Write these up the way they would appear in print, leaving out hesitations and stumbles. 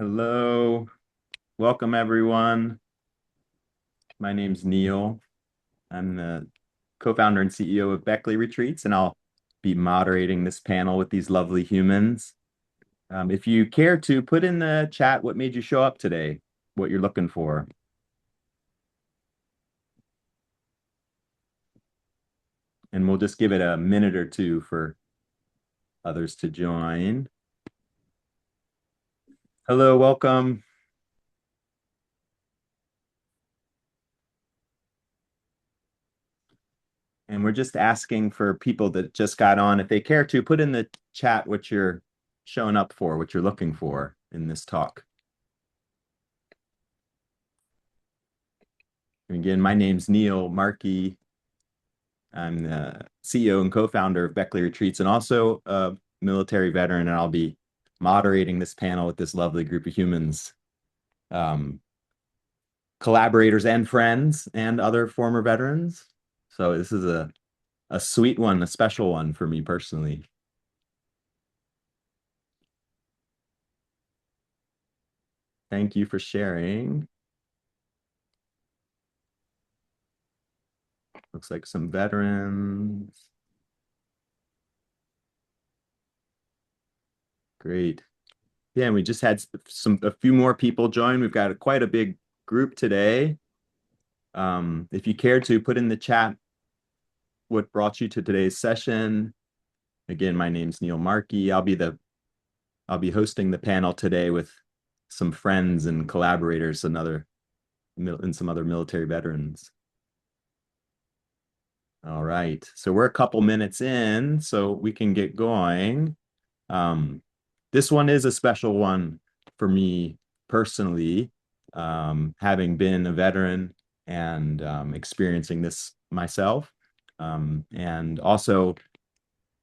Hello, welcome everyone. My name's Neil. I'm the co-founder and CEO of Beckley Retreats, and I'll be moderating this panel with these lovely humans. If you care to put in the chat what made you show up today, what you're looking for. And we'll just give it a minute or two for others to join. Hello, welcome. And we're just asking for people that just got on, if they care to put in the chat what you're showing up for, what you're looking for in this talk. And again, my name's Neil Markey. I'm the CEO and co-founder of Beckley Retreats and also a military veteran, and I'll be moderating this panel with this lovely group of humans, collaborators and friends and other former veterans. So this is a sweet one, a special one for me personally. Thank you for sharing. Looks like some veterans. Great. Yeah, and we just had a few more people join. We've got quite a big group today. If you care to put in the chat what brought you to today's session. Again, my name's Neil Markey. I'll be hosting the panel today with some friends and collaborators and some other military veterans. All right, so we're a couple minutes in, so we can get going. This one is a special one for me personally, having been a veteran and experiencing this myself, and also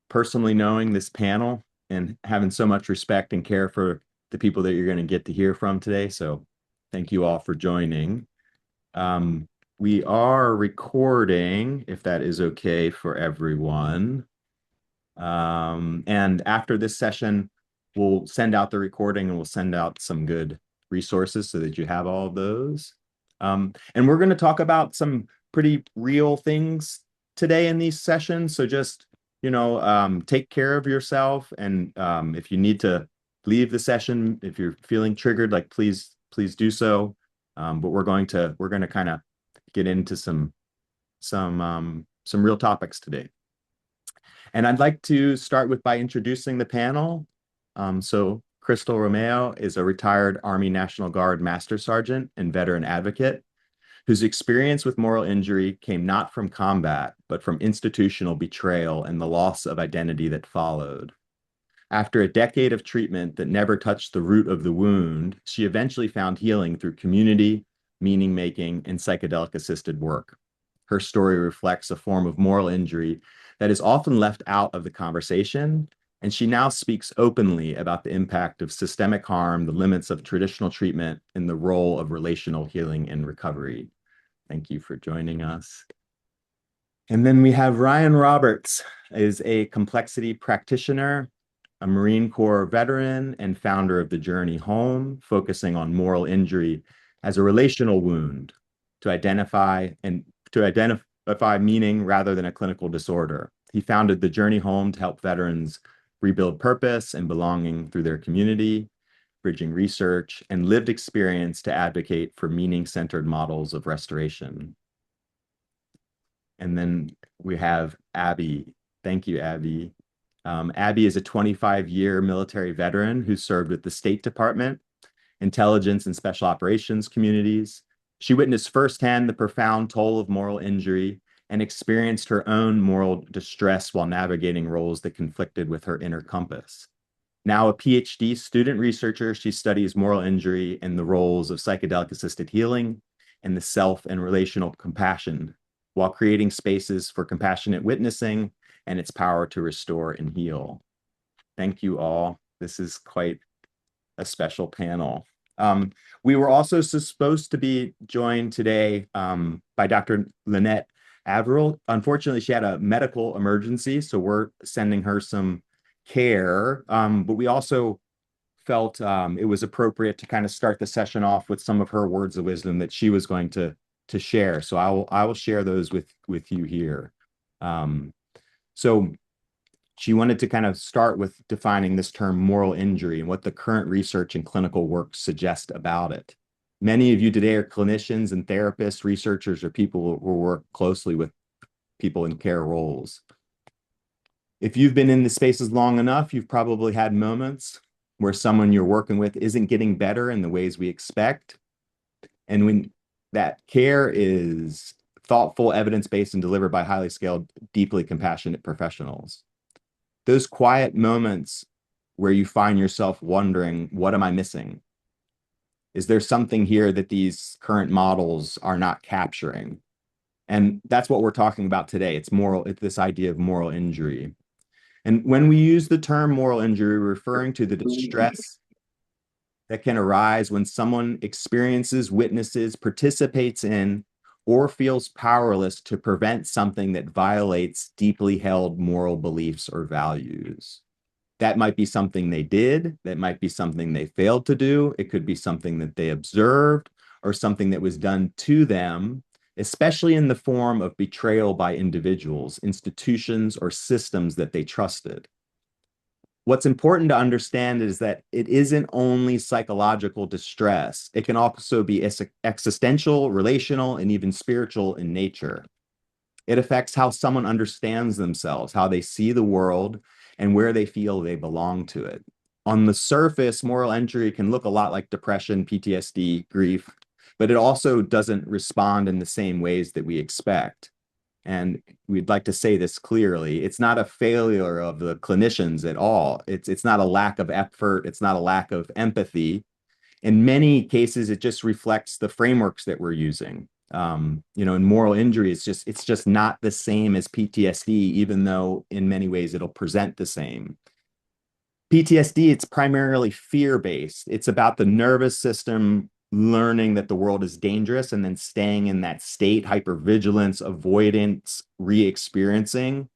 personally knowing this panel and having so much respect and care for the people that you're going to get to hear from today. So thank you all for joining. We are recording, if that is okay for everyone. And after this session, we'll send out the recording and we'll send out some good resources so that you have all of those. And we're going to talk about some pretty real things today in these sessions. So just, take care of yourself. And if you need to leave the session, if you're feeling triggered, like please do so. But we're going to kind of get into some real topics today. And I'd like to start by introducing the panel. So Crystal Romero is a retired Army National Guard Master Sergeant and veteran advocate whose experience with moral injury came not from combat, but from institutional betrayal and the loss of identity that followed. After a decade of treatment that never touched the root of the wound, she eventually found healing through community, meaning-making, and psychedelic-assisted work. Her story reflects a form of moral injury that is often left out of the conversation, and she now speaks openly about the impact of systemic harm, the limits of traditional treatment, and the role of relational healing and recovery. Thank you for joining us. And then we have Ryan Roberts, is a complexity practitioner, a Marine Corps veteran, and founder of The Journey Home, focusing on moral injury as a relational wound to identify meaning rather than a clinical disorder. He founded The Journey Home to help veterans rebuild purpose and belonging through their community, bridging research and lived experience to advocate for meaning-centered models of restoration. And then we have Abi. Thank you, Abi. Abi is a 25-year military veteran who served with the State Department, intelligence and special operations communities. She witnessed firsthand the profound toll of moral injury and experienced her own moral distress while navigating roles that conflicted with her inner compass. Now a PhD student researcher, she studies moral injury and the roles of psychedelic-assisted healing and the self and relational compassion, while creating spaces for compassionate witnessing and its power to restore and heal. Thank you all. This is quite a special panel. We were also supposed to be joined today by Dr. Lynette Averill. Unfortunately, she had a medical emergency, so we're sending her some care. But we also felt it was appropriate to kind of start the session off with some of her words of wisdom that she was going to share. So I will share those with you here. So she wanted to kind of start with defining this term moral injury and what the current research and clinical work suggest about it. Many of you today are clinicians and therapists, researchers, or people who work closely with people in care roles. If you've been in the spaces long enough, you've probably had moments where someone you're working with isn't getting better in the ways we expect. And when that care is thoughtful, evidence-based, and delivered by highly skilled, deeply compassionate professionals. Those quiet moments where you find yourself wondering, what am I missing? Is there something here that these current models are not capturing? And that's what we're talking about today. It's this idea of moral injury. And when we use the term moral injury, we're referring to the distress that can arise when someone experiences, witnesses, participates in, or feels powerless to prevent something that violates deeply held moral beliefs or values. That might be something they did, that might be something they failed to do, it could be something that they observed, or something that was done to them, especially in the form of betrayal by individuals, institutions, or systems that they trusted. What's important to understand is that it isn't only psychological distress. It can also be existential, relational, and even spiritual in nature. It affects how someone understands themselves, how they see the world, and where they feel they belong to it. On the surface, moral injury can look a lot like depression, PTSD, grief, but it also doesn't respond in the same ways that we expect. And we'd like to say this clearly. It's not a failure of the clinicians at all. It's not a lack of effort. It's not a lack of empathy. In many cases, it just reflects the frameworks that we're using. In moral injury, it's just not the same as PTSD, even though in many ways it'll present the same. PTSD, it's primarily fear-based. It's about the nervous system learning that the world is dangerous and then staying in that state, hypervigilance, avoidance, re-experiencing.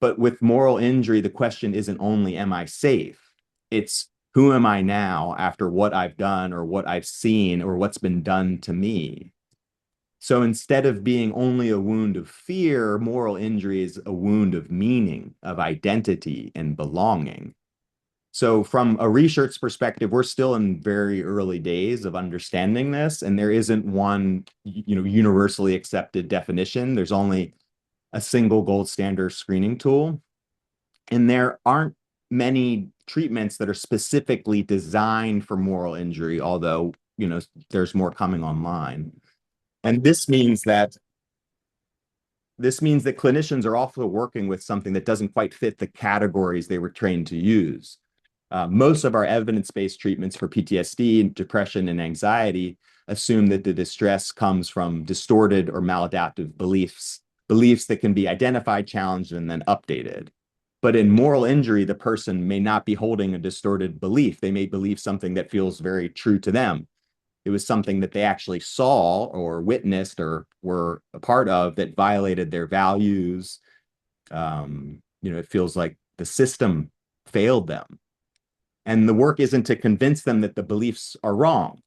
But with moral injury, the question isn't only, am I safe? It's who am I now after what I've done or what I've seen or what's been done to me? So instead of being only a wound of fear, moral injury is a wound of meaning, of identity and belonging. So from a research perspective, we're still in very early days of understanding this, and there isn't one, universally accepted definition. There's only a single gold standard screening tool. And there aren't many treatments that are specifically designed for moral injury, although, there's more coming online. And this means that clinicians are also working with something that doesn't quite fit the categories they were trained to use. Most of our evidence-based treatments for PTSD, depression, and anxiety assume that the distress comes from distorted or maladaptive beliefs that can be identified, challenged, and then updated. But in moral injury, the person may not be holding a distorted belief. They may believe something that feels very true to them. It was something that they actually saw or witnessed or were a part of that violated their values. It feels like the system failed them. And the work isn't to convince them that the beliefs are wrong.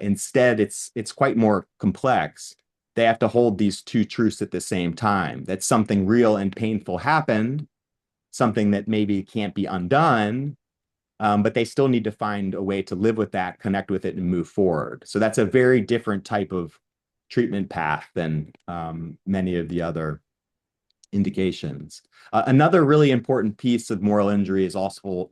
Instead, it's quite more complex. They have to hold these two truths at the same time, that something real and painful happened, something that maybe can't be undone, but they still need to find a way to live with that, connect with it, and move forward. So that's a very different type of treatment path than many of the other indications. Another really important piece of moral injury is also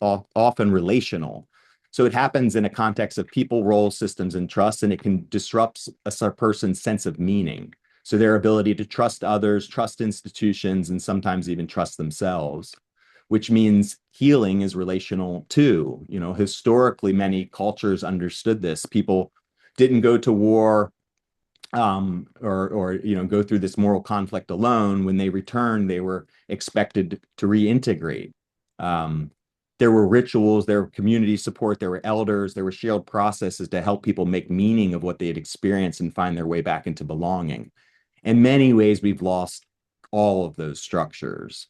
often relational. So it happens in a context of people, roles, systems, and trust, and it can disrupt a person's sense of meaning. So their ability to trust others, trust institutions, and sometimes even trust themselves, which means healing is relational too. Historically, many cultures understood this. People didn't go to war or go through this moral conflict alone. When they returned, they were expected to reintegrate. There were rituals, there were community support, there were elders, there were shared processes to help people make meaning of what they had experienced and find their way back into belonging. In many ways, we've lost all of those structures.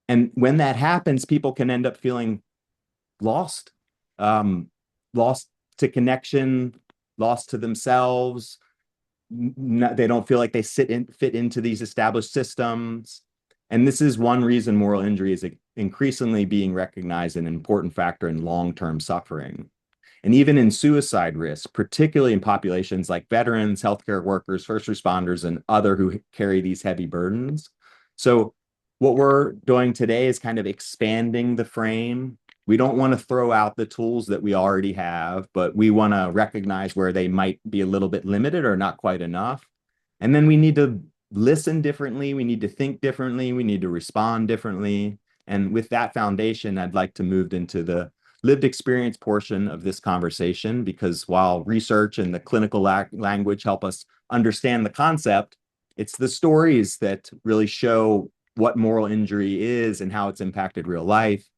And when that happens, people can end up feeling lost lost to connection, lost to themselves. They don't feel like they fit into these established systems. And this is one reason moral injury is increasingly being recognized an important factor in long-term suffering. And even in suicide risk, particularly in populations like veterans, healthcare workers, first responders, and other who carry these heavy burdens. So what we're doing today is kind of expanding the frame. We don't want to throw out the tools that we already have, but we want to recognize where they might be a little bit limited or not quite enough. And then we need to listen differently. We need to think differently. We need to respond differently. And with that foundation, I'd like to move into the lived experience portion of this conversation, because while research and the clinical language help us understand the concept, it's the stories that really show what moral injury is and how it's impacted real life.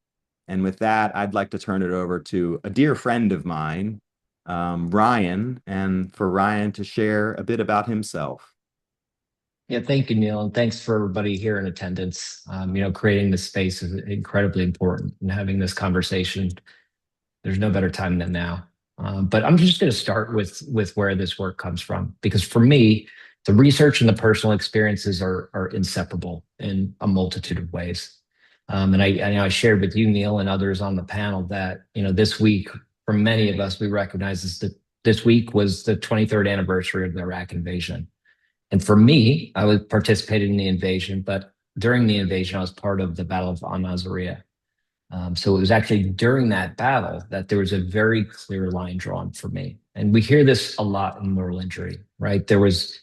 And with that, I'd like to turn it over to a dear friend of mine, Ryan, and for Ryan to share a bit about himself. Yeah, thank you, Neil, and thanks for everybody here in attendance. Creating this space is incredibly important, and having this conversation, there's no better time than now. But I'm just going to start with where this work comes from, because for me, the research and the personal experiences are inseparable in a multitude of ways. And I shared with you, Neil, and others on the panel that this week, for many of us, we recognize this week was the 23rd anniversary of the Iraq invasion. And for me, I was participating in the invasion, but during the invasion, I was part of the Battle of Al-Naziriyah. So it was actually during that battle that there was a very clear line drawn for me. And we hear this a lot in moral injury, right? There was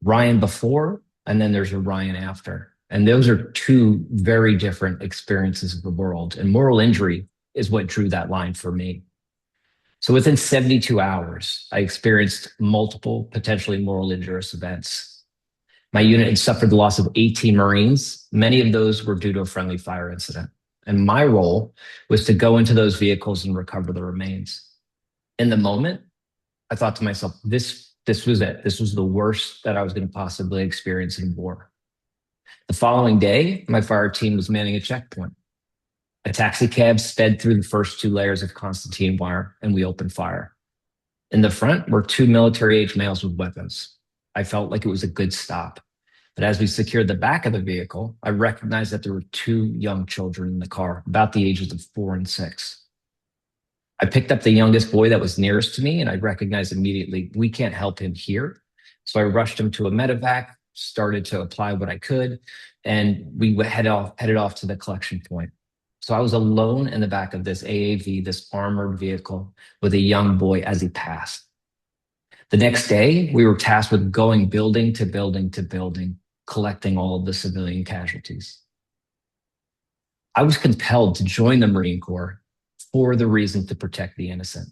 Ryan before, and then there's a Ryan after. And those are two very different experiences of the world. And moral injury is what drew that line for me. So within 72 hours, I experienced multiple potentially moral injurious events. My unit had suffered the loss of 18 Marines. Many of those were due to a friendly fire incident. And my role was to go into those vehicles and recover the remains. In the moment, I thought to myself, this was it. This was the worst that I was going to possibly experience in war. The following day, my fire team was manning a checkpoint. A taxi cab sped through the first two layers of Constantine wire, and we opened fire. In the front were two military-age males with weapons. I felt like it was a good stop. But as we secured the back of the vehicle, I recognized that there were two young children in the car, about the ages of 4 and 6. I picked up the youngest boy that was nearest to me, and I recognized immediately, we can't help him here. So I rushed him to a medevac, started to apply what I could, and we headed off to the collection point. So I was alone in the back of this AAV, this armored vehicle, with a young boy as he passed. The next day, we were tasked with going building to building to building, collecting all of the civilian casualties. I was compelled to join the Marine Corps for the reason to protect the innocent.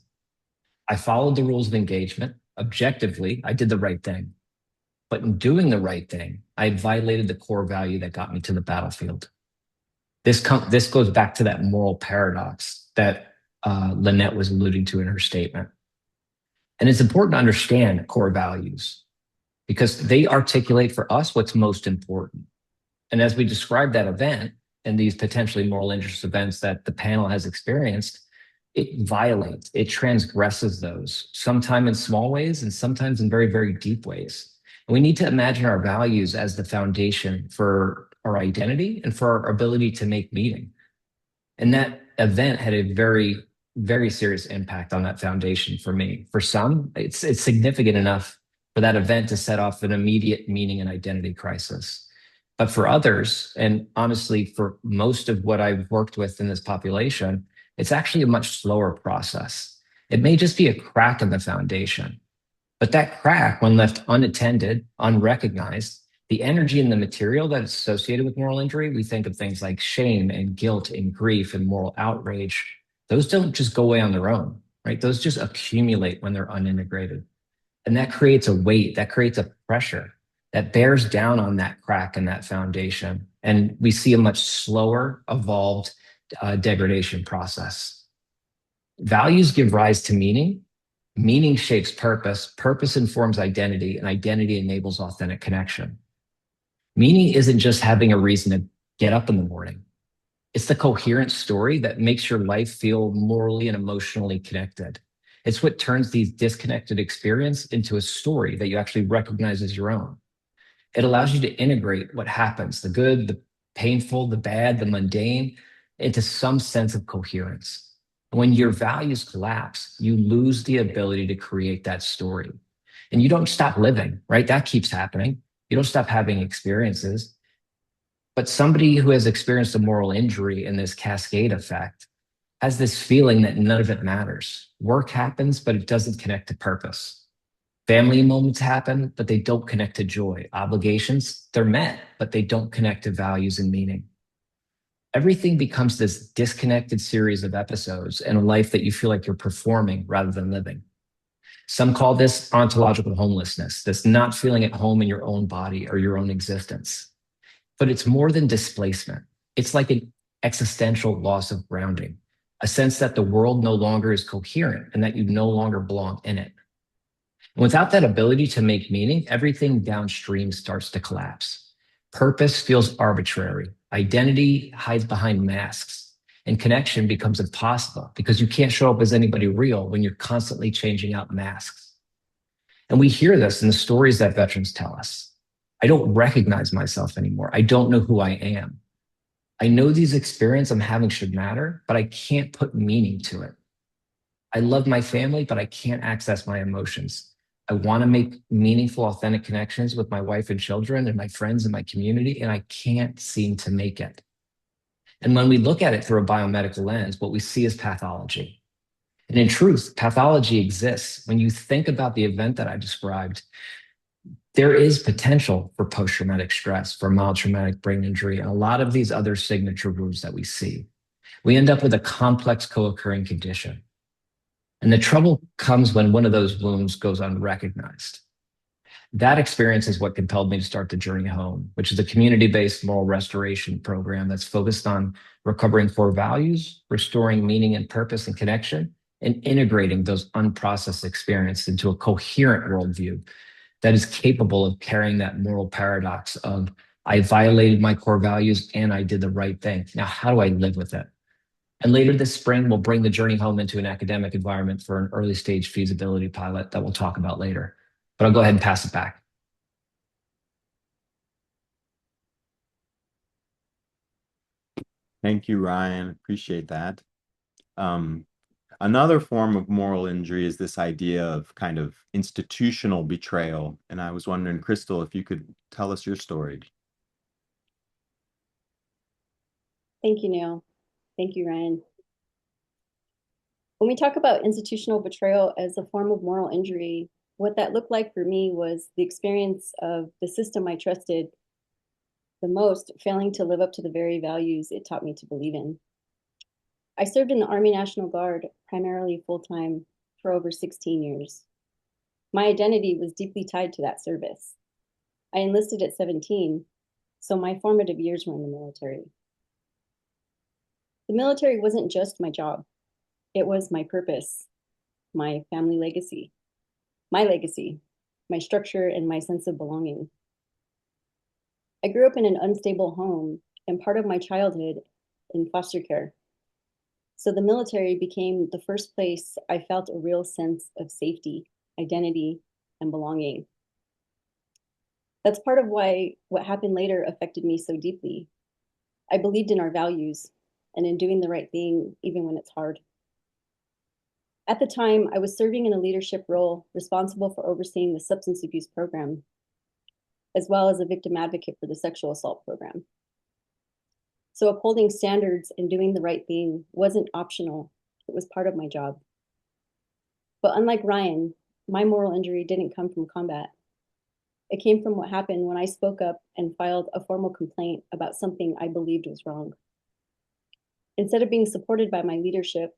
I followed the rules of engagement. Objectively, I did the right thing. But in doing the right thing, I violated the core value that got me to the battlefield. This goes back to that moral paradox that Lynette was alluding to in her statement. And it's important to understand core values because they articulate for us what's most important. And as we describe that event and these potentially moral injurious events that the panel has experienced, it violates, it transgresses those, sometimes in small ways and sometimes in very, very deep ways. And we need to imagine our values as the foundation for our identity and for our ability to make meaning. And that event had a very, very serious impact on that foundation for me. For some, it's significant enough for that event to set off an immediate meaning and identity crisis. But for others, and honestly, for most of what I've worked with in this population, it's actually a much slower process. It may just be a crack in the foundation, but that crack, when left unattended, unrecognized, the energy and the material that is associated with moral injury, we think of things like shame and guilt and grief and moral outrage. Those don't just go away on their own, right? Those just accumulate when they're unintegrated. And that creates a weight, that creates a pressure that bears down on that crack and that foundation. And we see a much slower, evolved degradation process. Values give rise to meaning. Meaning shapes purpose. Purpose informs identity, and identity enables authentic connection. Meaning isn't just having a reason to get up in the morning. It's the coherent story that makes your life feel morally and emotionally connected. It's what turns these disconnected experiences into a story that you actually recognize as your own. It allows you to integrate what happens, the good, the painful, the bad, the mundane, into some sense of coherence. When your values collapse, you lose the ability to create that story. And you don't stop living, right? That keeps happening. You don't stop having experiences. But somebody who has experienced a moral injury in this cascade effect has this feeling that none of it matters. Work happens, but it doesn't connect to purpose. Family moments happen, but they don't connect to joy. Obligations, they're met, but they don't connect to values and meaning. Everything becomes this disconnected series of episodes in a life that you feel like you're performing rather than living. Some call this ontological homelessness, this not feeling at home in your own body or your own existence. But it's more than displacement. It's like an existential loss of grounding, a sense that the world no longer is coherent and that you no longer belong in it. And without that ability to make meaning, everything downstream starts to collapse. Purpose feels arbitrary. Identity hides behind masks, and connection becomes impossible because you can't show up as anybody real when you're constantly changing out masks. And we hear this in the stories that veterans tell us. I don't recognize myself anymore. I don't know who I am. I know these experiences I'm having should matter, but I can't put meaning to it. I love my family, but I can't access my emotions. I want to make meaningful, authentic connections with my wife and children and my friends and my community, and I can't seem to make it. And when we look at it through a biomedical lens, what we see is pathology. And in truth, pathology exists. When you think about the event that I described, there is potential for post-traumatic stress, for mild traumatic brain injury, and a lot of these other signature wounds that we see. We end up with a complex co-occurring condition. And the trouble comes when one of those wounds goes unrecognized. That experience is what compelled me to start the Journey Home, which is a community-based moral restoration program that's focused on recovering core values, restoring meaning and purpose and connection, and integrating those unprocessed experiences into a coherent worldview that is capable of carrying that moral paradox of I violated my core values and I did the right thing. Now, how do I live with it? And later this spring, we'll bring the Journey Home into an academic environment for an early stage feasibility pilot that we'll talk about later. But I'll go ahead and pass it back. Thank you, Ryan. Appreciate that. Um, Another form of moral injury is this idea of kind of institutional betrayal. And I was wondering, Crystal, if you could tell us your story. Thank you, Neil. Thank you, Ryan. When we talk about institutional betrayal as a form of moral injury, what that looked like for me was the experience of the system I trusted the most failing to live up to the very values it taught me to believe in. I served in the Army National Guard, primarily full-time, for over 16 years. My identity was deeply tied to that service. I enlisted at 17, so my formative years were in the military. The military wasn't just my job. It was my purpose, my family legacy, my structure, and my sense of belonging. I grew up in an unstable home and part of my childhood in foster care. So the military became the first place I felt a real sense of safety, identity, and belonging. That's part of why what happened later affected me so deeply. I believed in our values and in doing the right thing, even when it's hard. At the time, I was serving in a leadership role responsible for overseeing the substance abuse program, as well as a victim advocate for the sexual assault program. So upholding standards and doing the right thing wasn't optional. It was part of my job. But unlike Ryan, my moral injury didn't come from combat. It came from what happened when I spoke up and filed a formal complaint about something I believed was wrong. Instead of being supported by my leadership,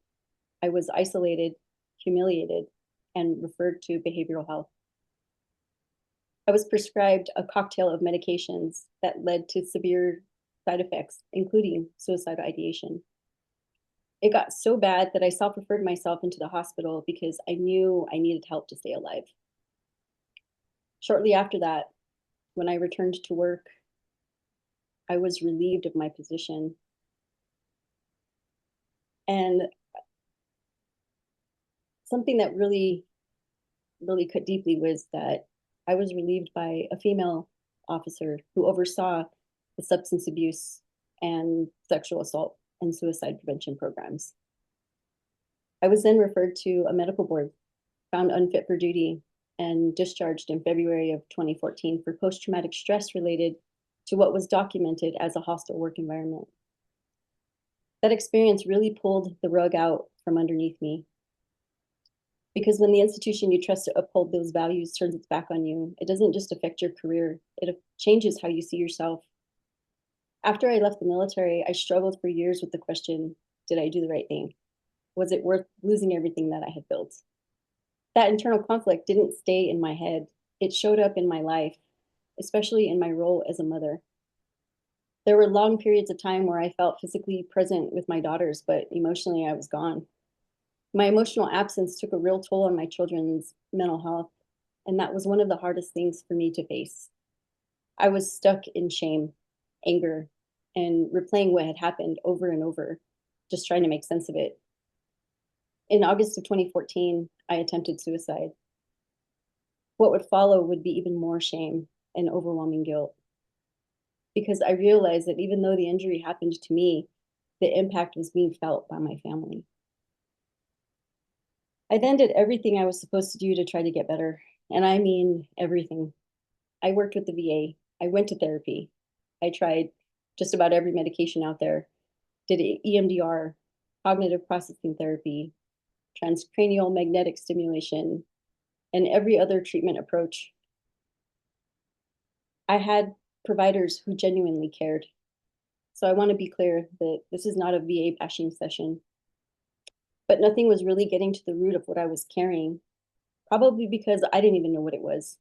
I was isolated, humiliated, and referred to behavioral health. I was prescribed a cocktail of medications that led to severe side effects, including suicidal ideation. It got so bad that I self-referred myself into the hospital because I knew I needed help to stay alive. Shortly after that, when I returned to work, I was relieved of my position. And something that really, really cut deeply was that I was relieved by a female officer who oversaw the substance abuse and sexual assault and suicide prevention programs. I was then referred to a medical board, found unfit for duty, and discharged in February of 2014 for post-traumatic stress related to what was documented as a hostile work environment. That experience really pulled the rug out from underneath me. Because when the institution you trust to uphold those values turns its back on you, it doesn't just affect your career, it changes how you see yourself. After I left the military, I struggled for years with the question, did I do the right thing? Was it worth losing everything that I had built? That internal conflict didn't stay in my head. It showed up in my life, especially in my role as a mother. There were long periods of time where I felt physically present with my daughters, but emotionally I was gone. My emotional absence took a real toll on my children's mental health, and that was one of the hardest things for me to face. I was stuck in shame, anger, and replaying what had happened over and over, just trying to make sense of it. In August of 2014, I attempted suicide. What would follow would be even more shame and overwhelming guilt. Because I realized that even though the injury happened to me, the impact was being felt by my family. I then did everything I was supposed to do to try to get better. And I mean everything. I worked with the VA. I went to therapy. I tried just about every medication out there, did EMDR, cognitive processing therapy, transcranial magnetic stimulation, and every other treatment approach. I had providers who genuinely cared. So I want to be clear that this is not a VA bashing session, but nothing was really getting to the root of what I was carrying, probably because I didn't even know what it was.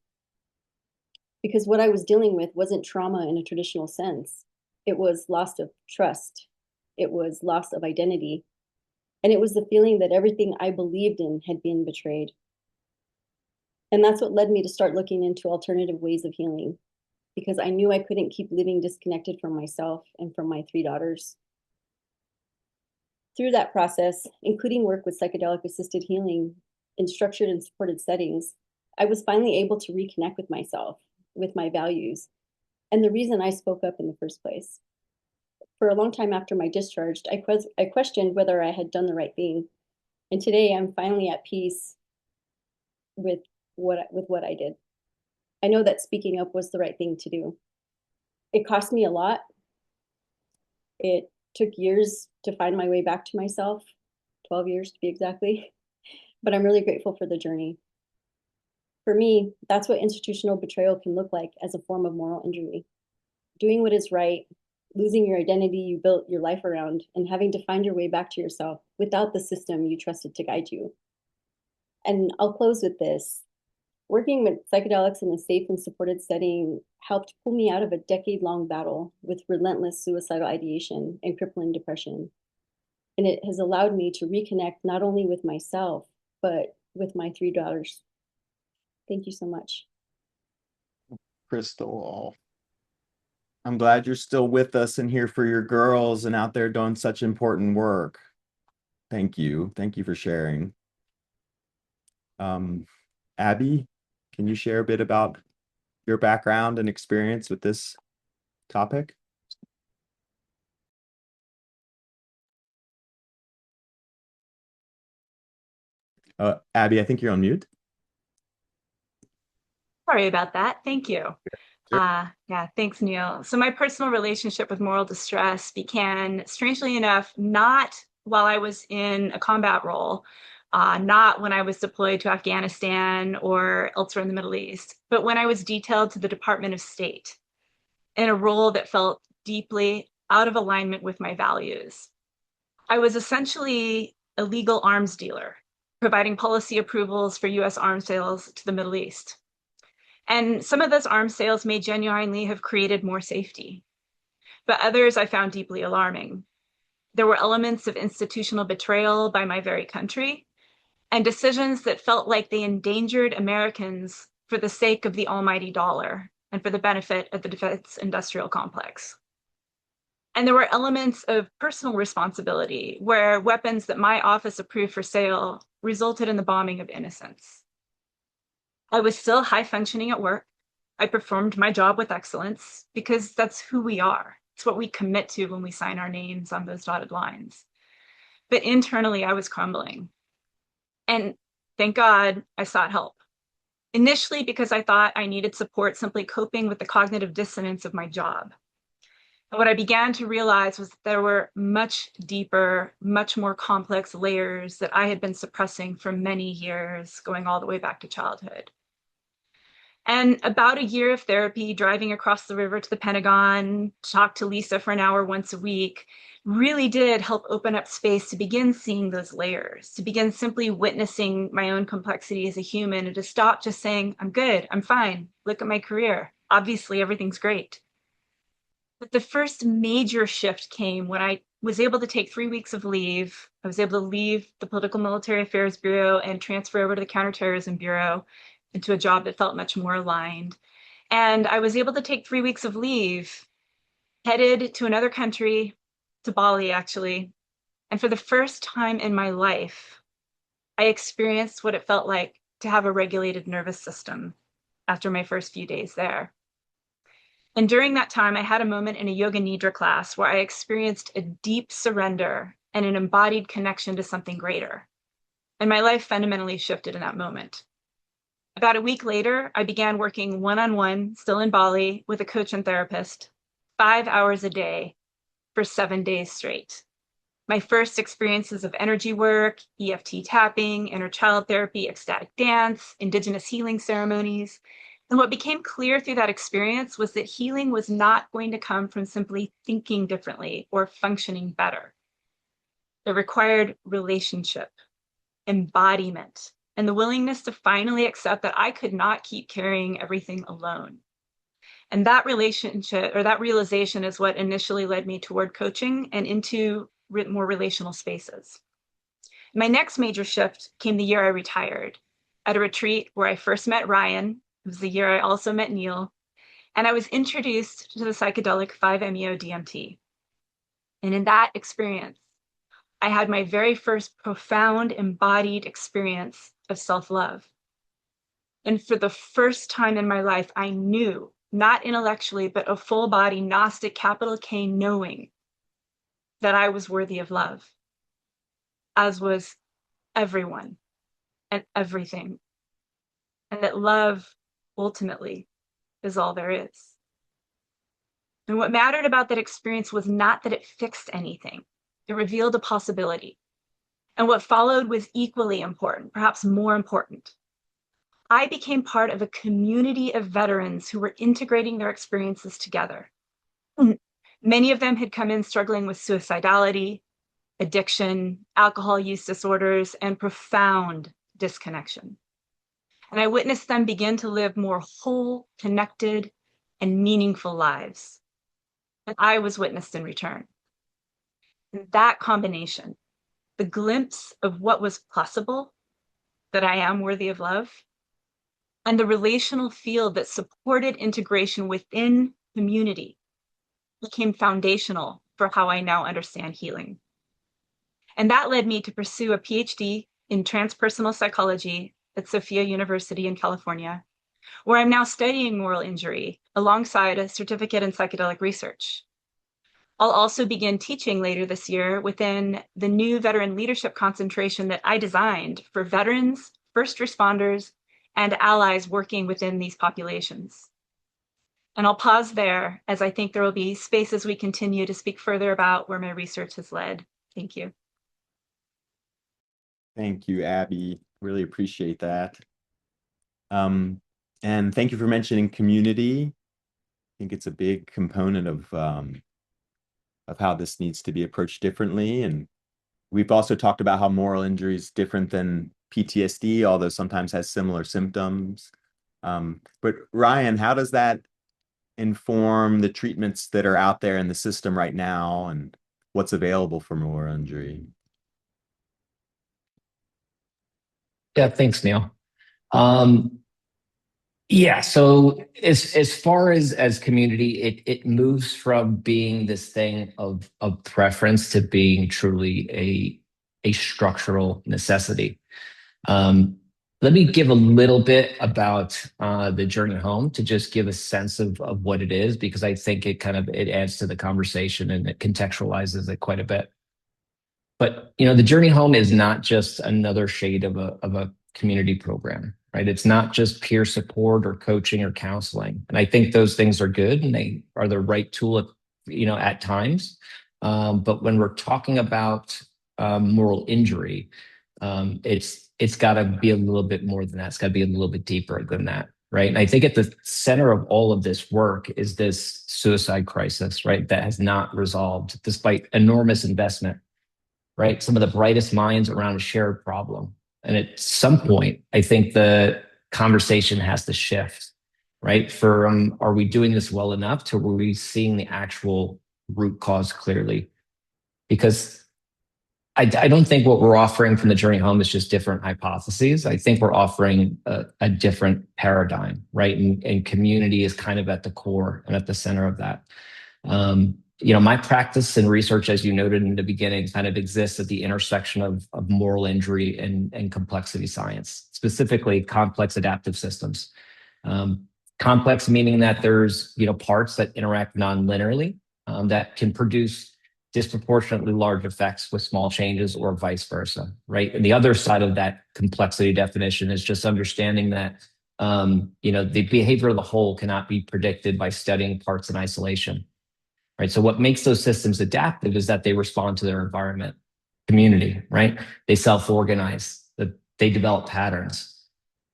Because what I was dealing with wasn't trauma in a traditional sense. It was loss of trust. It was loss of identity. And it was the feeling that everything I believed in had been betrayed. And that's what led me to start looking into alternative ways of healing, because I knew I couldn't keep living disconnected from myself and from my 3 daughters. Through that process, including work with psychedelic-assisted healing in structured and supported settings, I was finally able to reconnect with myself, with my values, and the reason I spoke up in the first place. For a long time after my discharge, I questioned whether I had done the right thing. And today I'm finally at peace with what I did. I know that speaking up was the right thing to do. It cost me a lot. It took years to find my way back to myself, 12 years to be exactly, but I'm really grateful for the journey. For me, that's what institutional betrayal can look like as a form of moral injury. Doing what is right, losing your identity you built your life around, and having to find your way back to yourself without the system you trusted to guide you. And I'll close with this. Working with psychedelics in a safe and supported setting helped pull me out of a decade-long battle with relentless suicidal ideation and crippling depression. And it has allowed me to reconnect not only with myself, but with my 3 daughters. Thank you so much. Crystal, I'm glad you're still with us and here for your girls and out there doing such important work. Thank you. Thank you for sharing. Abi, can you share a bit about your background and experience with this topic? Abi, I think you're on mute. Sorry about that. Thank you. Sure. Yeah, thanks, Neil. So my personal relationship with moral distress began, strangely enough, not while I was in a combat role, not when I was deployed to Afghanistan or elsewhere in the Middle East, but when I was detailed to the Department of State in a role that felt deeply out of alignment with my values. I was essentially a legal arms dealer, providing policy approvals for US arms sales to the Middle East. And some of those arms sales may genuinely have created more safety, but others I found deeply alarming. There were elements of institutional betrayal by my very country and decisions that felt like they endangered Americans for the sake of the almighty dollar and for the benefit of the defense industrial complex. And there were elements of personal responsibility where weapons that my office approved for sale resulted in the bombing of innocence. I was still high functioning at work. I performed my job with excellence because that's who we are. It's what we commit to when we sign our names on those dotted lines. But internally, I was crumbling. And thank God I sought help. Initially, because I thought I needed support simply coping with the cognitive dissonance of my job. And what I began to realize was that there were much deeper, much more complex layers that I had been suppressing for many years, going all the way back to childhood. And about a year of therapy, driving across the river to the Pentagon, talk to Lisa for an hour once a week, really did help open up space to begin seeing those layers, to begin simply witnessing my own complexity as a human, and to stop just saying, I'm good, I'm fine, look at my career. Obviously, everything's great. But the first major shift came when I was able to take 3 weeks of leave. I was able to leave the Political Military Affairs Bureau and transfer over to the Counterterrorism Bureau into a job that felt much more aligned. And I was able to take 3 weeks of leave, headed to another country, to Bali, actually. And for the first time in my life, I experienced what it felt like to have a regulated nervous system after my first few days there. And during that time, I had a moment in a yoga nidra class where I experienced a deep surrender and an embodied connection to something greater. And my life fundamentally shifted in that moment. About a week later, I began working one-on-one, still in Bali, with a coach and therapist, 5 hours a day for 7 days straight. My first experiences of energy work, EFT tapping, inner child therapy, ecstatic dance, indigenous healing ceremonies. And what became clear through that experience was that healing was not going to come from simply thinking differently or functioning better. It required relationship, embodiment, and the willingness to finally accept that I could not keep carrying everything alone. And that relationship, or that realization, is what initially led me toward coaching and into more relational spaces. My next major shift came the year I retired at a retreat where I first met Ryan. It was the year I also met Neil. And I was introduced to the psychedelic 5-MeO-DMT. And in that experience, I had my very first profound embodied experience of self-love. And for the first time in my life, I knew, not intellectually, but a full body Gnostic capital K knowing, that I was worthy of love, as was everyone and everything. And that love ultimately is all there is. And what mattered about that experience was not that it fixed anything. It revealed a possibility. And what followed was equally important, perhaps more important. I became part of a community of veterans who were integrating their experiences together. Many of them had come in struggling with suicidality, addiction, alcohol use disorders, and profound disconnection. And I witnessed them begin to live more whole, connected, and meaningful lives. And I was witnessed in return. And that combination, the glimpse of what was possible, that I am worthy of love, and the relational field that supported integration within community, became foundational for how I now understand healing. And that led me to pursue a PhD in transpersonal psychology at Sophia University in California, where I'm now studying moral injury alongside a certificate in psychedelic research. I'll also begin teaching later this year within the new veteran leadership concentration that I designed for veterans, first responders, and allies working within these populations. And I'll pause there, as I think there will be space as we continue to speak further about where my research has led. Thank you. Thank you, Abby. Really appreciate that. And thank you for mentioning community. I think it's a big component of how this needs to be approached differently. And we've also talked about how moral injury is different than PTSD, although sometimes has similar symptoms. But Ryan, how does that inform the treatments that are out there in the system right now and what's available for moral injury? Yeah, thanks, Neil. Yeah. So as far as community, it moves from being this thing of preference to being truly a structural necessity. Um, Let me give a little bit about the journey home to just give a sense of what it is, because I think it adds to the conversation and it contextualizes it quite a bit. But the journey home is not just another shade of a community program, right? It's not just peer support or coaching or counseling. And I think those things are good and they are the right tool at times. But when we're talking about moral injury, it's got to be a little bit more than that. It's got to be a little bit deeper than that, right? And I think at the center of all of this work is this suicide crisis, right? That has not resolved despite enormous investment, right? Some of the brightest minds around a shared problem. And at some point, I think the conversation has to shift, right? Are we doing this well enough to were we seeing the actual root cause clearly? Because I don't think what we're offering from the journey home is just different hypotheses. I think we're offering a different paradigm, right? And community is kind of at the core and at the center of that. My practice and research, as you noted in the beginning, kind of exists at the intersection of moral injury and complexity science, specifically complex adaptive systems. Complex meaning that there's parts that interact non-linearly that can produce disproportionately large effects with small changes or vice versa, right? And the other side of that complexity definition is just understanding that the behavior of the whole cannot be predicted by studying parts in isolation. Right. So what makes those systems adaptive is that they respond to their environment, community, right? They self-organize, they develop patterns.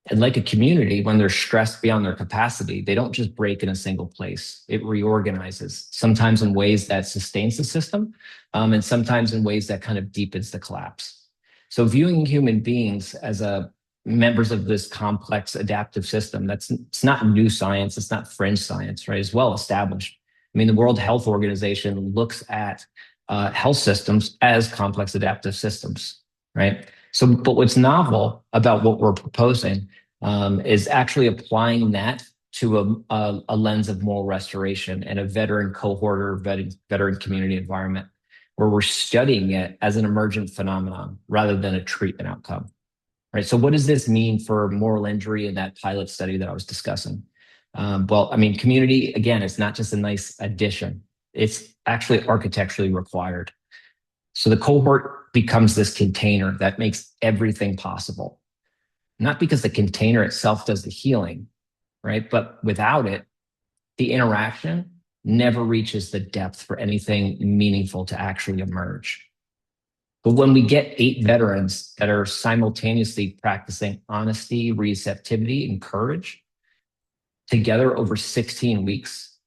And like a community, when they're stressed beyond their capacity, they don't just break in a single place. It reorganizes, sometimes in ways that sustains the system, and sometimes in ways that kind of deepens the collapse. So viewing human beings as members of this complex adaptive system, it's not new science, it's not fringe science, right? It's well established. I mean, the World Health Organization looks at health systems as complex adaptive systems, right? So, but what's novel about what we're proposing is actually applying that to a lens of moral restoration and a veteran cohort or veteran community environment, where we're studying it as an emergent phenomenon rather than a treatment outcome, right? So what does this mean for moral injury in that pilot study that I was discussing? Community, again, it's not just a nice addition. It's actually architecturally required. So the cohort becomes this container that makes everything possible. Not because the container itself does the healing, right? But without it, the interaction never reaches the depth for anything meaningful to actually emerge. But when we get 8 veterans that are simultaneously practicing honesty, receptivity, and courage, together over 16 weeks,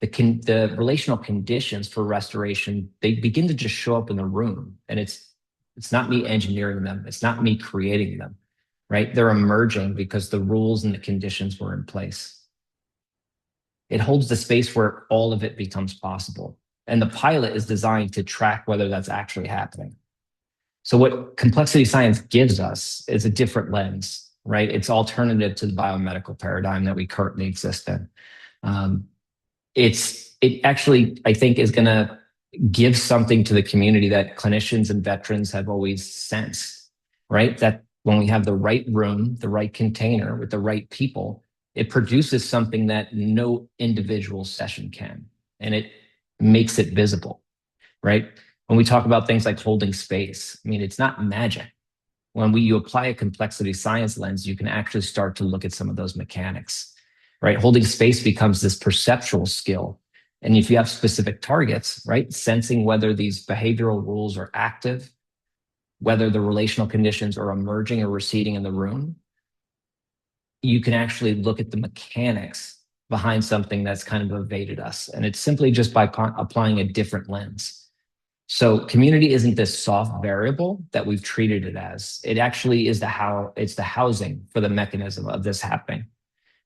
the relational conditions for restoration, they begin to just show up in the room. And it's not me engineering them. It's not me creating them, right? They're emerging because the rules and the conditions were in place. It holds the space where all of it becomes possible. And the pilot is designed to track whether that's actually happening. So what complexity science gives us is a different lens, right? It's alternative to the biomedical paradigm that we currently exist in. It actually, I think, is going to give something to the community that clinicians and veterans have always sensed, right? That when we have the right room, the right container with the right people, it produces something that no individual session can, and it makes it visible, right? When we talk about things like holding space, I mean, it's not magic. When you apply a complexity science lens, you can actually start to look at some of those mechanics, right? Holding space becomes this perceptual skill. And if you have specific targets, right, sensing whether these behavioral rules are active, whether the relational conditions are emerging or receding in the room, you can actually look at the mechanics behind something that's kind of evaded us. And it's simply just by applying a different lens. So community isn't this soft variable that we've treated it as. It actually is it's the housing for the mechanism of this happening,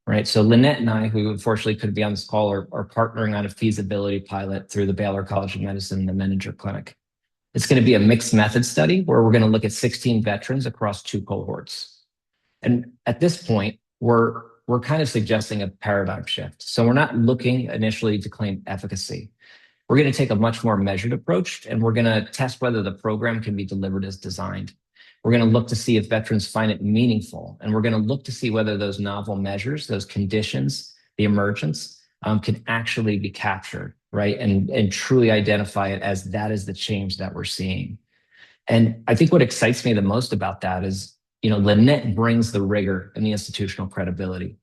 right? So Lynette and I, who unfortunately couldn't be on this call, are partnering on a feasibility pilot through the Baylor College of Medicine and the Menninger Clinic. It's going to be a mixed method study where we're going to look at 16 veterans across 2 cohorts. And at this point, we're we're kind of suggesting a paradigm shift. So we're not looking initially to claim efficacy. We're going to take a much more measured approach, and we're going to test whether the program can be delivered as designed. We're going to look to see if veterans find it meaningful, and we're going to look to see whether those novel measures, those conditions, the emergence, can actually be captured, right? And truly identify it as that is the change that we're seeing. And I think what excites me the most about that is, Lynette brings the rigor and the institutional credibility,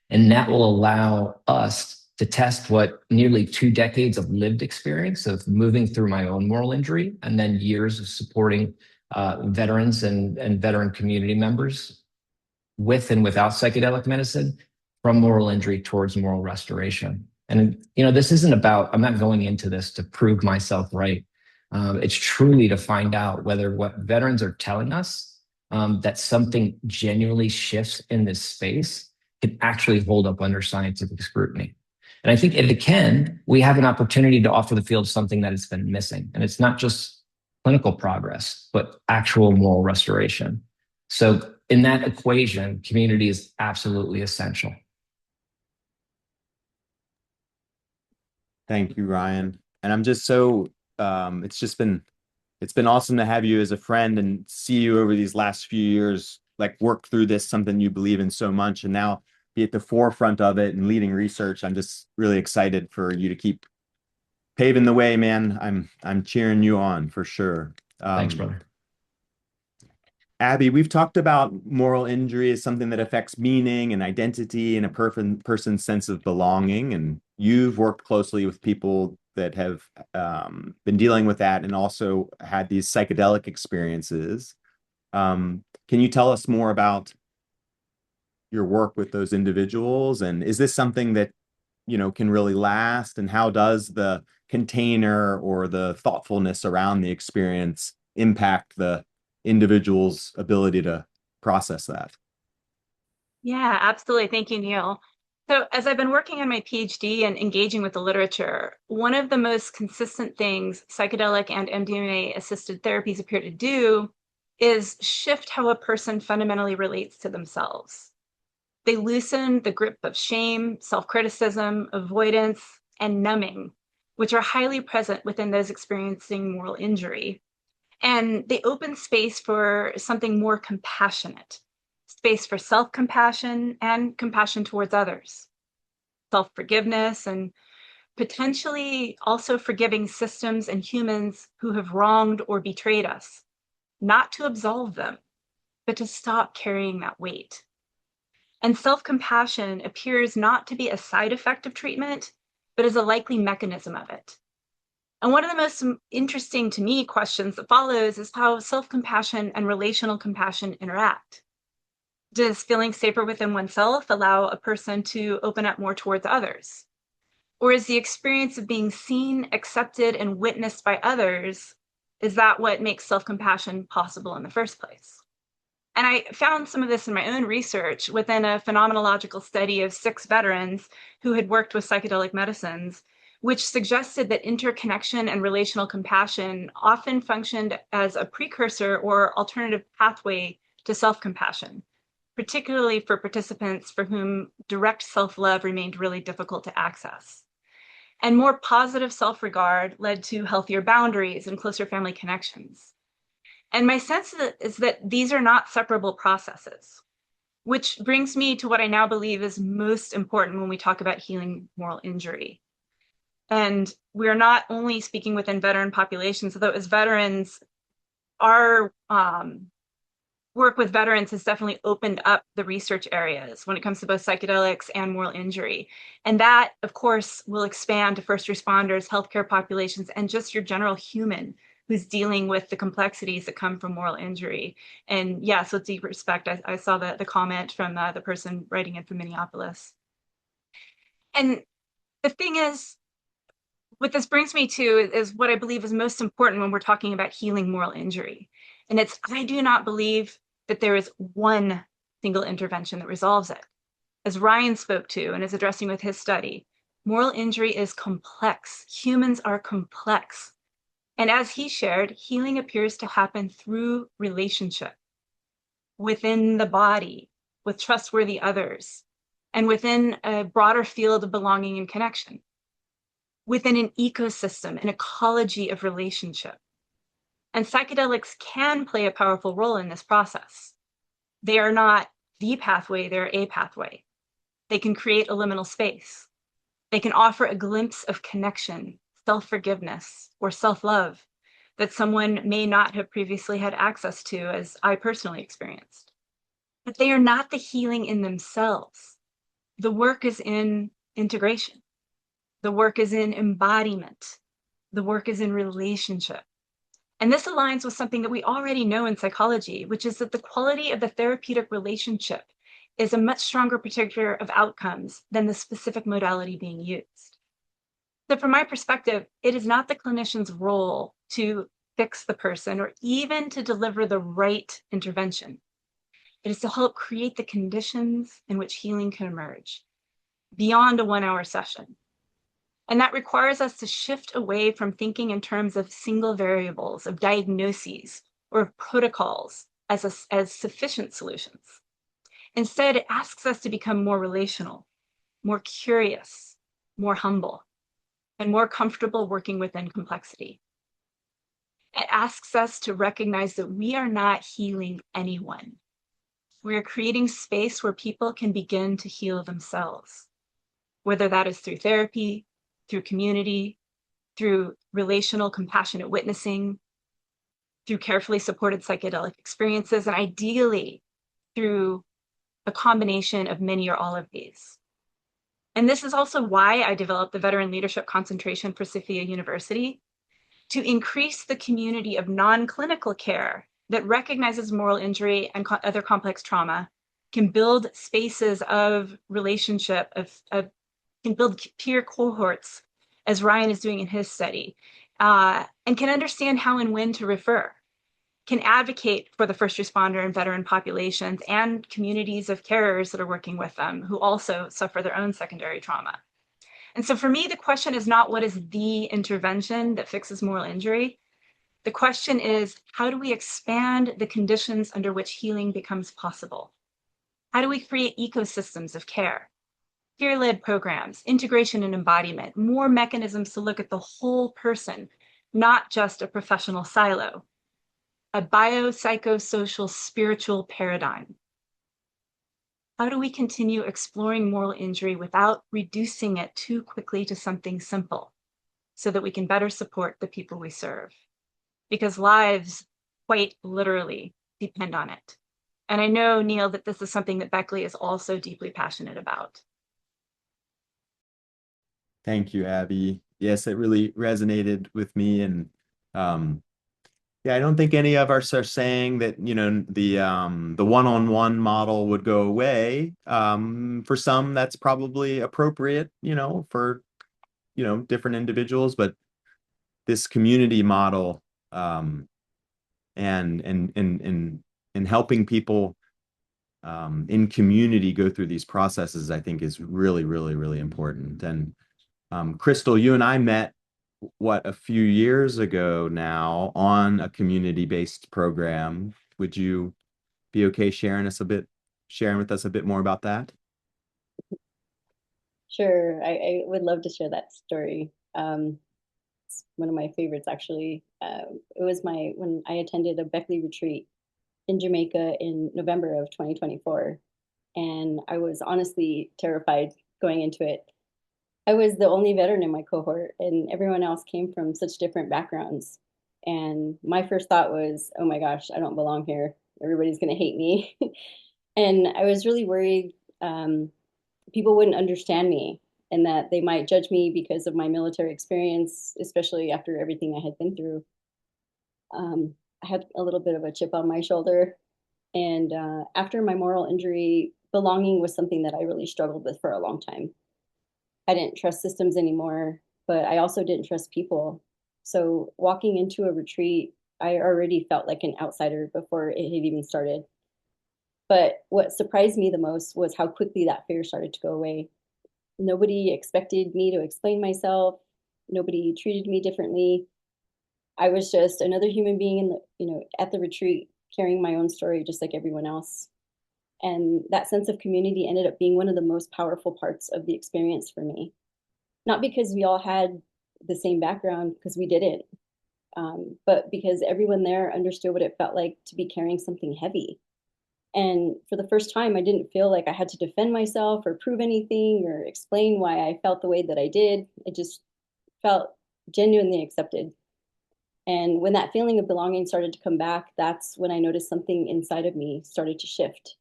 and that will allow us to test what nearly 2 decades of lived experience of moving through my own moral injury and then years of supporting veterans and veteran community members with and without psychedelic medicine from moral injury towards moral restoration. And, this isn't about, I'm not going into this to prove myself right. It's truly to find out whether what veterans are telling us, that something genuinely shifts in this space, can actually hold up under scientific scrutiny. And I think if it can, we have an opportunity to offer the field something that has been missing. And it's not just clinical progress, but actual moral restoration. So in that equation, community is absolutely essential. Thank you, Ryan. And I'm just so, it's been awesome to have you as a friend and see you over these last few years, like work through this, something you believe in so much, and now be at the forefront of it and leading research. I'm just really excited for you to keep paving the way, man. I'm cheering you on for sure. Thanks, brother. Abi, we've talked about moral injury as something that affects meaning and identity and a person's sense of belonging. And you've worked closely with people that have been dealing with that and also had these psychedelic experiences. Can you tell us more about your work with those individuals? And is this something that, can really last? And how does the container or the thoughtfulness around the experience impact the individual's ability to process that? Yeah, absolutely. Thank you, Neil. So, as I've been working on my PhD and engaging with the literature, one of the most consistent things psychedelic and MDMA assisted therapies appear to do is shift how a person fundamentally relates to themselves. They loosen the grip of shame, self-criticism, avoidance, and numbing, which are highly present within those experiencing moral injury. And they open space for something more compassionate, space for self-compassion and compassion towards others, self-forgiveness, and potentially also forgiving systems and humans who have wronged or betrayed us, not to absolve them, but to stop carrying that weight. And self-compassion appears not to be a side effect of treatment, but as a likely mechanism of it. And one of the most interesting to me questions that follows is how self-compassion and relational compassion interact. Does feeling safer within oneself allow a person to open up more towards others? Or is the experience of being seen, accepted, and witnessed by others, is that what makes self-compassion possible in the first place? And I found some of this in my own research within a phenomenological study of 6 veterans who had worked with psychedelic medicines, which suggested that interconnection and relational compassion often functioned as a precursor or alternative pathway to self-compassion, particularly for participants for whom direct self-love remained really difficult to access. And more positive self-regard led to healthier boundaries and closer family connections. And my sense is that these are not separable processes, which brings me to what I now believe is most important when we talk about healing moral injury. And we are not only speaking within veteran populations, although as veterans, our work with veterans has definitely opened up the research areas when it comes to both psychedelics and moral injury. And that, of course, will expand to first responders, healthcare populations, and just your general human who's dealing with the complexities that come from moral injury. And yeah, so deep respect, I saw the comment from the person writing in from Minneapolis. And the thing is, what this brings me to is what I believe is most important when we're talking about healing moral injury. And it's, I do not believe that there is one single intervention that resolves it. As Ryan spoke to and is addressing with his study, moral injury is complex. Humans are complex. And as he shared, healing appears to happen through relationship, within the body, with trustworthy others. and within a broader field of belonging and connection, within an ecosystem, an ecology of relationship. And psychedelics can play a powerful role in this process. They are not the pathway, they're a pathway. They can create a liminal space. They can offer a glimpse of connection, self-forgiveness, or self-love that someone may not have previously had access to, as I personally experienced. But they are not the healing in themselves. The work is in integration. The work is in embodiment. The work is in relationship. And this aligns with something that we already know in psychology, which is that the quality of the therapeutic relationship is a much stronger predictor of outcomes than the specific modality being used. So from my perspective, it is not the clinician's role to fix the person or even to deliver the right intervention. It is to help create the conditions in which healing can emerge beyond a 1-hour session. And that requires us to shift away from thinking in terms of single variables, of diagnoses, or of protocols as sufficient solutions. Instead, it asks us to become more relational, more curious, more humble, and more comfortable working within complexity. It asks us to recognize that we are not healing anyone. We are creating space where people can begin to heal themselves, whether that is through therapy, through community, through relational, compassionate witnessing, through carefully supported psychedelic experiences, and ideally through a combination of many or all of these. And this is also why I developed the Veteran Leadership Concentration for Sophia University, to increase the community of non-clinical care that recognizes moral injury and other complex trauma, can build spaces of relationship, can build peer cohorts, as Ryan is doing in his study, and can understand how and when to refer, can advocate for the first responder and veteran populations and communities of carers that are working with them who also suffer their own secondary trauma. And so for me, the question is not what is the intervention that fixes moral injury. The question is, how do we expand the conditions under which healing becomes possible? How do we create ecosystems of care? Peer-led programs, integration and embodiment, more mechanisms to look at the whole person, not just a professional silo, a biopsychosocial spiritual paradigm. How do we continue exploring moral injury without reducing it too quickly to something simple so that we can better support the people we serve? Because lives quite literally depend on it. And I know, Neil, that this is something that Beckley is also deeply passionate about. Thank you, Abby. Yes, it really resonated with me. And yeah, I don't think any of us are saying that, the one-on-one model would go away. For some, that's probably appropriate, for, different individuals, but this community model, and helping people in community go through these processes, I think is really, really, really important. And Crystal, you and I met a few years ago now on a community-based program. Would you be okay sharing with us a bit more about that? Sure, I would love to share that story. It's one of my favorites, actually. It was when I attended a Beckley Retreat in Jamaica in November of 2024. And I was honestly terrified going into it. I was the only veteran in my cohort, and everyone else came from such different backgrounds. And my first thought was, oh my gosh, I don't belong here. Everybody's going to hate me. And I was really worried people wouldn't understand me and that they might judge me because of my military experience, especially after everything I had been through. I had a little bit of a chip on my shoulder. And after my moral injury, belonging was something that I really struggled with for a long time. I didn't trust systems anymore, but I also didn't trust people. So walking into a retreat, I already felt like an outsider before it had even started. But what surprised me the most was how quickly that fear started to go away. Nobody expected me to explain myself. Nobody treated me differently. I was just another human being at the retreat, carrying my own story just like everyone else. And that sense of community ended up being one of the most powerful parts of the experience for me. Not because we all had the same background, because we didn't, but because everyone there understood what it felt like to be carrying something heavy. And for the first time, I didn't feel like I had to defend myself or prove anything or explain why I felt the way that I did. I just felt genuinely accepted. And when that feeling of belonging started to come back, that's when I noticed something inside of me started to shift.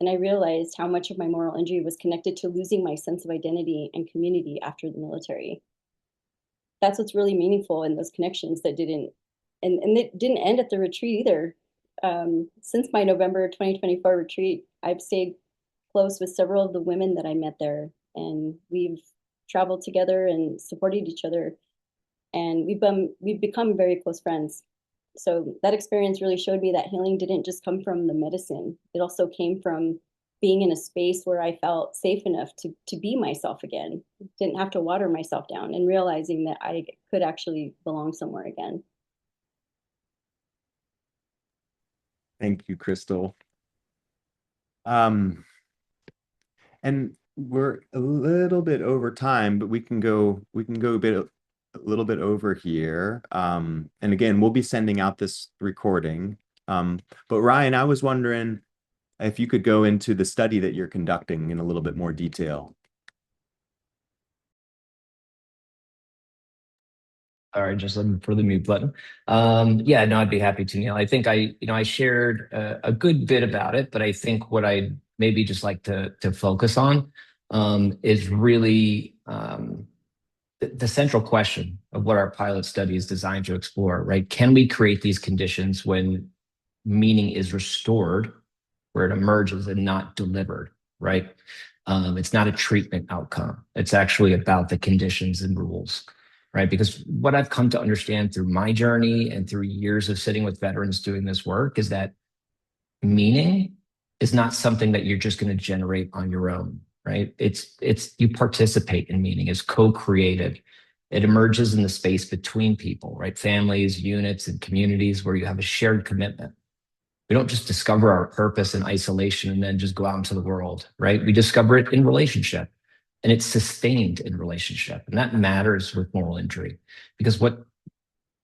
And I realized how much of my moral injury was connected to losing my sense of identity and community after the military. That's what's really meaningful in those connections that didn't, and it didn't end at the retreat either. Since my November 2024 retreat, I've stayed close with several of the women that I met there, and we've traveled together and supported each other, and we've become very close friends. So that experience really showed me that healing didn't just come from the medicine. It also came from being in a space where I felt safe enough to be myself again, didn't have to water myself down, and realizing that I could actually belong somewhere again. Thank you, Crystal. And we're a little bit over time, but we can go a little bit over here. And again, we'll be sending out this recording. But Ryan, I was wondering if you could go into the study that you're conducting in a little bit more detail. All right, just looking for the mute button. Yeah, no, I'd be happy to, Neil. I think I shared a good bit about it, but I think what I maybe just like to focus on is really the central question of what our pilot study is designed to explore, right? Can we create these conditions when meaning is restored, where it emerges and not delivered, right? It's not a treatment outcome. It's actually about the conditions and rules, right? Because what I've come to understand through my journey and through years of sitting with veterans doing this work is that meaning is not something that you're just going to generate on your own, right? It's you participate in meaning. It's co-created. It emerges in the space between people, right? Families, units, and communities where you have a shared commitment. We don't just discover our purpose in isolation and then just go out into the world, right? We discover it in relationship, and it's sustained in relationship. And that matters with moral injury, because what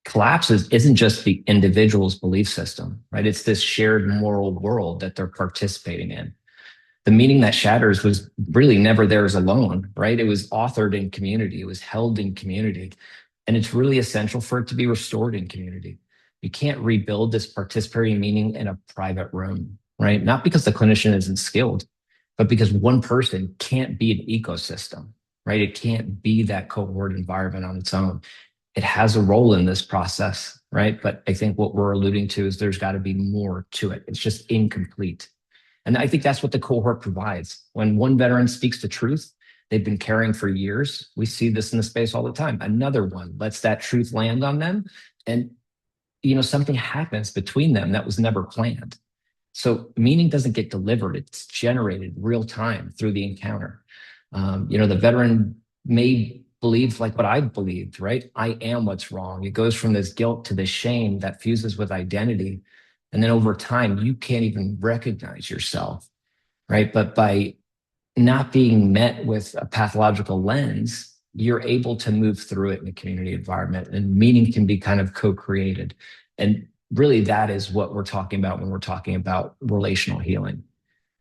collapses isn't just the individual's belief system, right? It's this shared moral world that they're participating in. The meaning that shatters was really never theirs alone, right? It was authored in community. It was held in community. And it's really essential for it to be restored in community. You can't rebuild this participatory meaning in a private room, right? Not because the clinician isn't skilled, but because one person can't be an ecosystem, right? It can't be that cohort environment on its own. It has a role in this process, right? But I think what we're alluding to is there's got to be more to it. It's just incomplete. And I think that's what the cohort provides. When one veteran speaks the truth, they've been caring for years. We see this in the space all the time. Another one lets that truth land on them, and something happens between them that was never planned. So meaning doesn't get delivered. It's generated real time through the encounter. The veteran may believe like what I believed, right? I am what's wrong. It goes from this guilt to this shame that fuses with identity. And then over time, you can't even recognize yourself, right? But by not being met with a pathological lens, you're able to move through it in a community environment, and meaning can be kind of co-created. And really that is what we're talking about when we're talking about relational healing.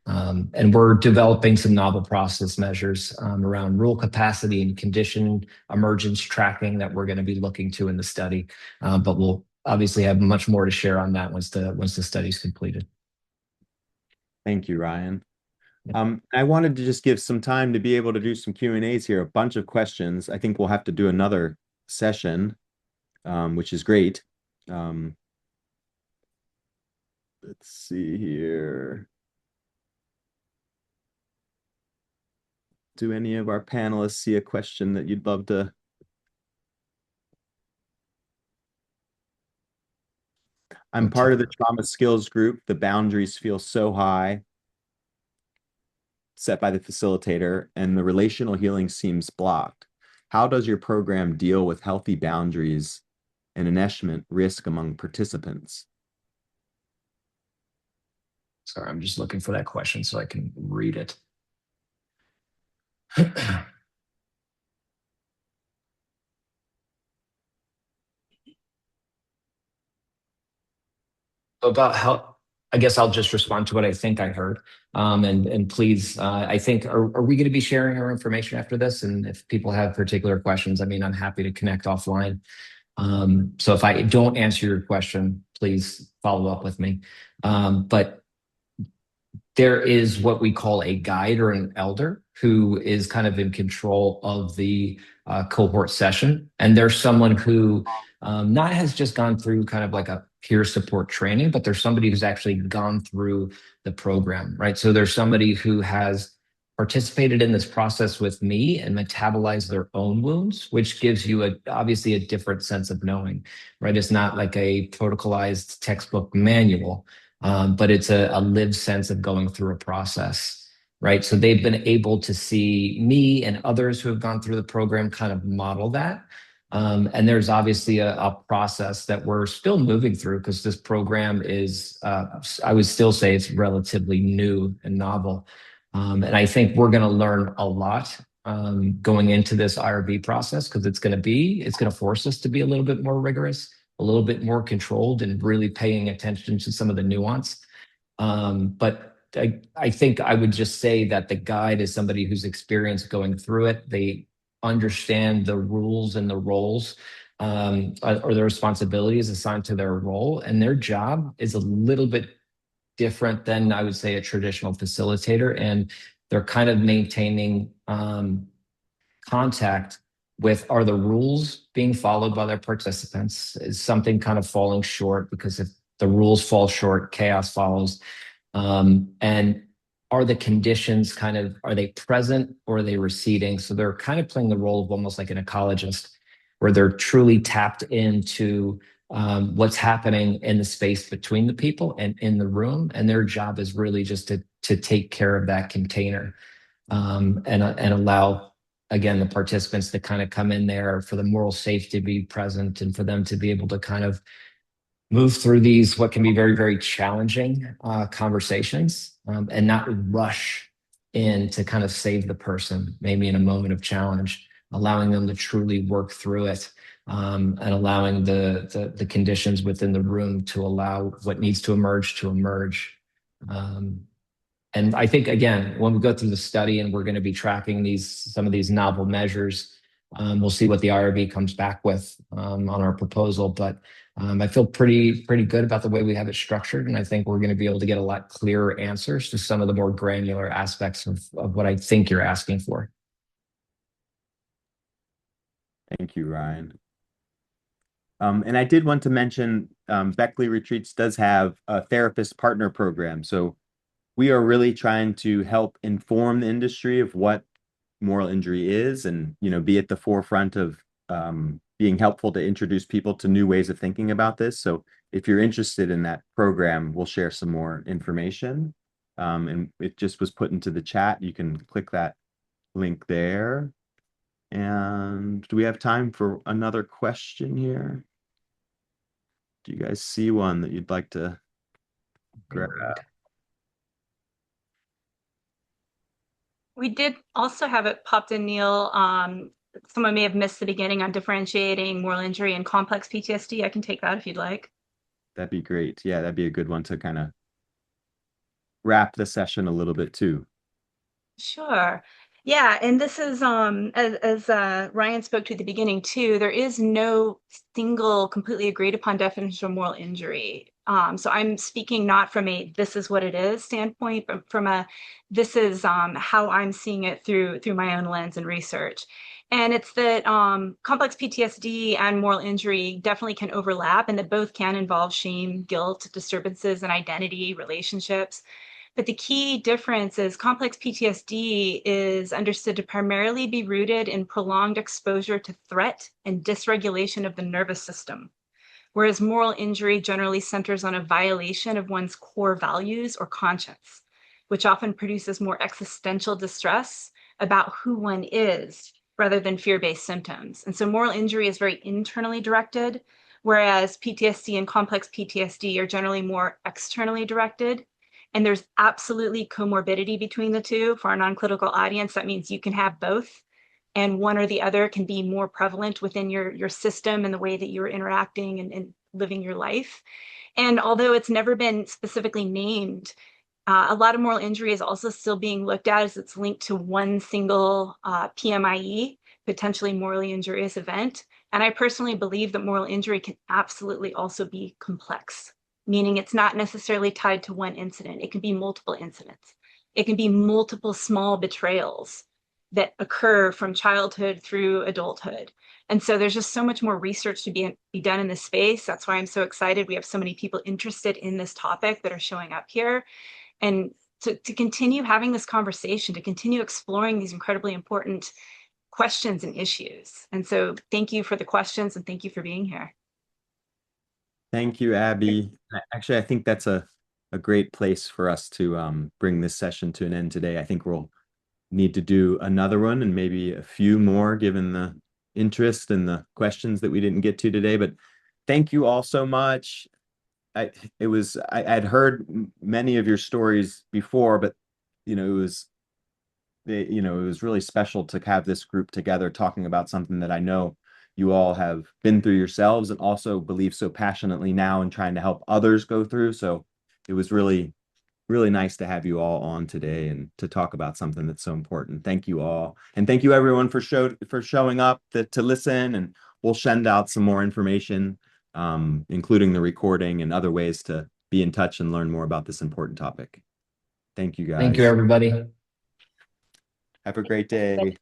And we're developing some novel process measures around rule capacity and condition emergence tracking that we're going to be looking to in the study. But we'll obviously have much more to share on that once the study's completed. Thank you, Ryan. I wanted to just give some time to be able to do some Q&As here, a bunch of questions. I think we'll have to do another session, which is great. Let's see here. Do any of our panelists see a question that you'd love to? I'm part of the trauma skills group. The boundaries feel so high, set by the facilitator, and the relational healing seems blocked. How does your program deal with healthy boundaries and enmeshment risk among participants? Sorry, I'm just looking for that question so I can read it. About how, I guess I'll just respond to what I think I heard. And please, I think, are we going to be sharing our information after this? And if people have particular questions, I mean, I'm happy to connect offline. So if I don't answer your question, please follow up with me. But there is what we call a guide or an elder who is kind of in control of the cohort session. And there's someone who not has just gone through kind of like a peer support training, but there's somebody who's actually gone through the program, right? So there's somebody who has participated in this process with me and metabolized their own wounds, which gives you obviously a different sense of knowing, right? It's not like a protocolized textbook manual. But it's a lived sense of going through a process, right? So they've been able to see me and others who have gone through the program kind of model that. And there's obviously a process that we're still moving through because this program is, I would still say it's relatively new and novel. And I think we're going to learn a lot going into this IRB process because it's going to force us to be a little bit more rigorous, a little bit more controlled, and really paying attention to some of the nuance. But I think I would just say that the guide is somebody who's experienced going through it. They understand the rules and the roles or the responsibilities assigned to their role. And their job is a little bit different than, I would say, a traditional facilitator. And they're kind of maintaining contact with, are the rules being followed by their participants? Is something kind of falling short? Because if the rules fall short, chaos follows. And are the conditions are they present or are they receding? So they're kind of playing the role of almost like an ecologist, where they're truly tapped into what's happening in the space between the people and in the room. And their job is really just to take care of that container and allow, again, the participants to kind of come in there for the moral safety to be present and for them to be able to kind of move through these, what can be very, very challenging conversations and not rush in to kind of save the person, maybe in a moment of challenge, allowing them to truly work through it and allowing the conditions within the room to allow what needs to emerge to emerge. And I think, again, when we go through the study and we're going to be tracking some of these novel measures, we'll see what the IRB comes back with on our proposal. But I feel pretty good about the way we have it structured. And I think we're going to be able to get a lot clearer answers to some of the more granular aspects of what I think you're asking for. Thank you, Ryan. And I did want to mention Beckley Retreats does have a therapist partner program. So we are really trying to help inform the industry of what moral injury is and, be at the forefront of being helpful to introduce people to new ways of thinking about this. So if you're interested in that program, we'll share some more information. And it just was put into the chat. You can click that link there. And do we have time for another question here? Do you guys see one that you'd like to grab? We did also have it popped in, Neil. Someone may have missed the beginning on differentiating moral injury and complex PTSD. I can take that if you'd like. That'd be great. Yeah, that'd be a good one to kind of wrap the session a little bit too. Sure. Yeah, and this is as Ryan spoke to at the beginning too, there is no single completely agreed upon definition of moral injury. So I'm speaking not from a this is what it is standpoint, but from a this is how I'm seeing it through my own lens and research. And it's that complex PTSD and moral injury definitely can overlap, and that both can involve shame, guilt, disturbances in identity, relationships. But the key difference is complex PTSD is understood to primarily be rooted in prolonged exposure to threat and dysregulation of the nervous system, whereas moral injury generally centers on a violation of one's core values or conscience, which often produces more existential distress about who one is rather than fear-based symptoms. And so moral injury is very internally directed, whereas PTSD and complex PTSD are generally more externally directed. And there's absolutely comorbidity between the two. For our non-clinical audience, that means you can have both, and one or the other can be more prevalent within your system and the way that you're interacting and living your life. And although it's never been specifically named, a lot of moral injury is also still being looked at as it's linked to one single PMIE, potentially morally injurious event. And I personally believe that moral injury can absolutely also be complex, meaning it's not necessarily tied to one incident. It can be multiple incidents. It can be multiple small betrayals that occur from childhood through adulthood. And so there's just so much more research to be done in this space. That's why I'm so excited. We have so many people interested in this topic that are showing up here. And to continue having this conversation, to continue exploring these incredibly important questions and issues. And so thank you for the questions and thank you for being here. Thank you, Abby. Actually, I think that's a great place for us to bring this session to an end today. I think we'll need to do another one and maybe a few more given the interest and the questions that we didn't get to today. But thank you all so much. I'd heard many of your stories before, but it was really special to have this group together talking about something that I know you all have been through yourselves and also believe so passionately now in trying to help others go through. So it was really, really nice to have you all on today and to talk about something that's so important. Thank you all. And thank you everyone for showing up to listen, and we'll send out some more information, including the recording and other ways to be in touch and learn more about this important topic. Thank you, guys. Thank you, everybody. Have a great day.